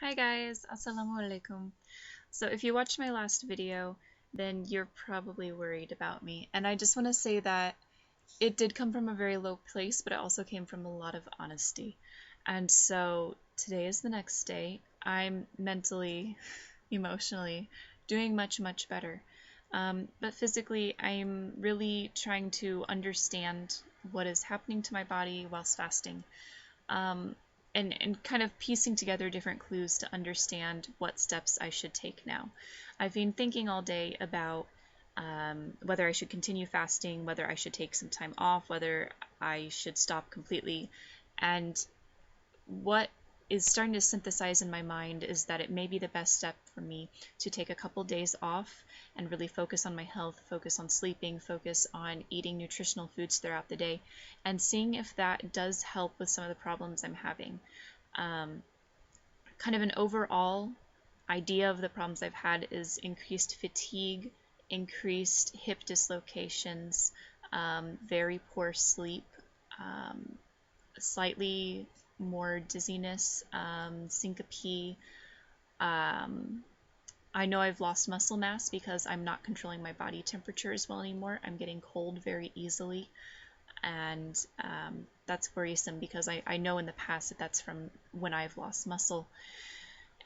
Hi guys, assalamu alaikum. So if you watched my last video, then you're probably worried about me. And I just want to say that it did come from a very low place, but it also came from a lot of honesty. And so today is the next day. I'm mentally, emotionally doing much, much better. But physically, I'm really trying to understand what is happening to my body whilst fasting. Um, and kind of piecing together different clues to understand what steps I should take now. I've been thinking all day about whether I should continue fasting, whether I should take some time off, whether I should stop completely. And what is starting to synthesize in my mind is that it may be the best step for me to take a couple days off and really focus on my health, focus on sleeping, focus on eating nutritional foods throughout the day, and seeing if that does help with some of the problems I'm having. Um, Kind of an overall idea of the problems I've had is increased fatigue, increased hip dislocations, very poor sleep, um, slightly more dizziness, syncope. Um, I know I've lost muscle mass because I'm not controlling my body temperature as well anymore. I'm getting cold very easily, and that's worrisome because I know in the past that that's from when I've lost muscle.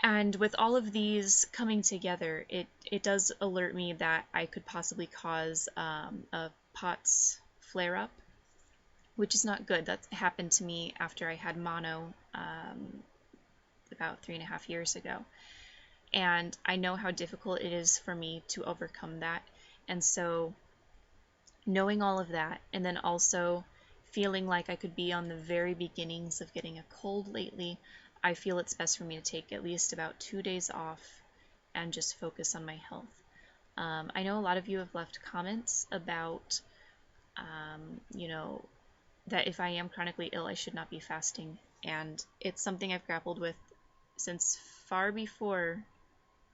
And with all of these coming together, it does alert me that I could possibly cause a POTS flare up, which is not good. That happened to me after I had mono about 3.5 years ago. And I know how difficult it is for me to overcome that. And so, knowing all of that, and then also feeling like I could be on the very beginnings of getting a cold lately, I feel it's best for me to take at least about 2 days off and just focus on my health. I know a lot of you have left comments about, you know, that if I am chronically ill, I should not be fasting. And it's something I've grappled with since far before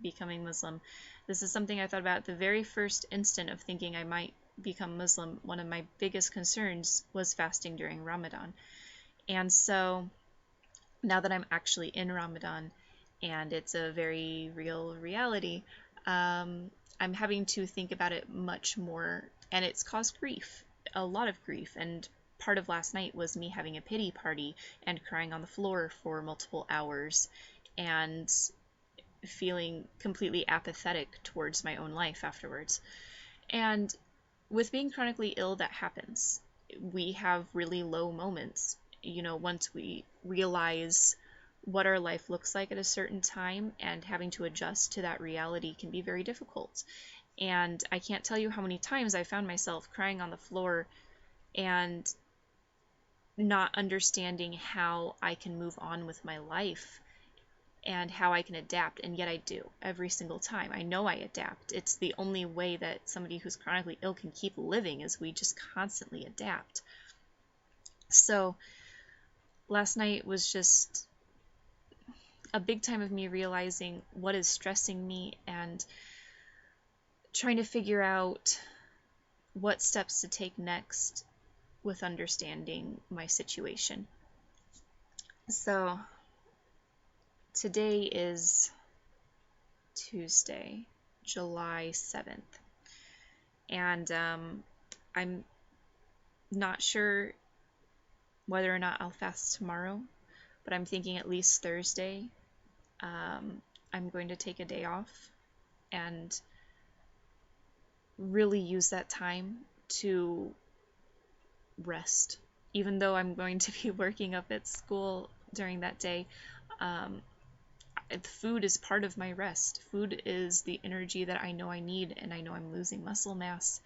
becoming Muslim. This is something I thought about at the very first instant of thinking I might become Muslim. One of my biggest concerns was fasting during Ramadan. And so now that I'm actually in Ramadan and it's a very real reality, I'm having to think about it much more, and it's caused grief, a lot of grief. And part of last night was me having a pity party and crying on the floor for multiple hours and feeling completely apathetic towards my own life afterwards. And with being chronically ill, that happens. We have really low moments. Once we realize what our life looks like at a certain time, and having to adjust to that reality can be very difficult. And I can't tell you how many times I found myself crying on the floor and not understanding how I can move on with my life and how I can adapt, and yet I do every single time. I know I adapt. It's the only way that somebody who's chronically ill can keep living, is we just constantly adapt. So last night was just a big time of me realizing what is stressing me and trying to figure out what steps to take next with understanding my situation. So today is Tuesday, July 7th, and I'm not sure whether or not I'll fast tomorrow, but I'm thinking at least Thursday. I'm going to take a day off and really use that time to rest. Even though I'm going to be working up at school during that day, um, food is part of my rest. Food is the energy that I know I need, and I know I'm losing muscle mass,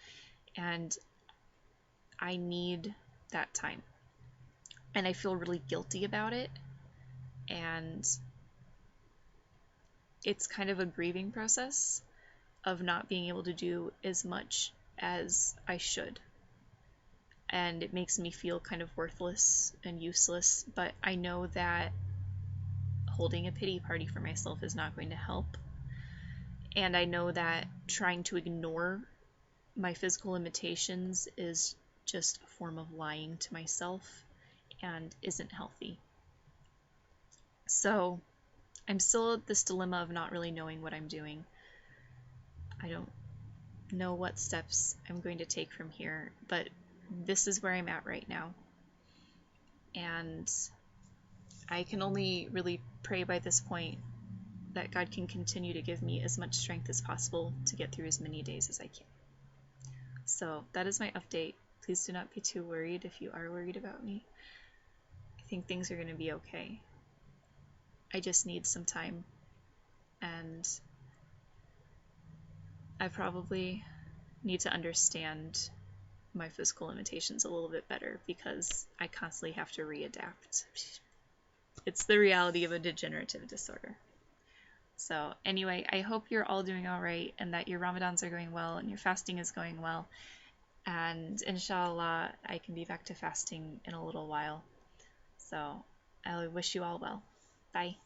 and I need that time. And I feel really guilty about it, and it's kind of a grieving process of not being able to do as much as I should. And it makes me feel kind of worthless and useless, but I know that holding a pity party for myself is not going to help. And I know that trying to ignore my physical limitations is just a form of lying to myself and isn't healthy. So I'm still at this dilemma of not really knowing what I'm doing. I don't know what steps I'm going to take from here, but this is where I'm at right now. And I can only really pray by this point that God can continue to give me as much strength as possible to get through as many days as I can. So that is my update. Please do not be too worried if you are worried about me. I think things are going to be okay. I just need some time, and I probably need to understand my physical limitations a little bit better because I constantly have to readapt. It's the reality of a degenerative disorder. So anyway, I hope you're all doing all right and that your Ramadans are going well and your fasting is going well. And insha'Allah, I can be back to fasting in a little while. So I wish you all well. Bye.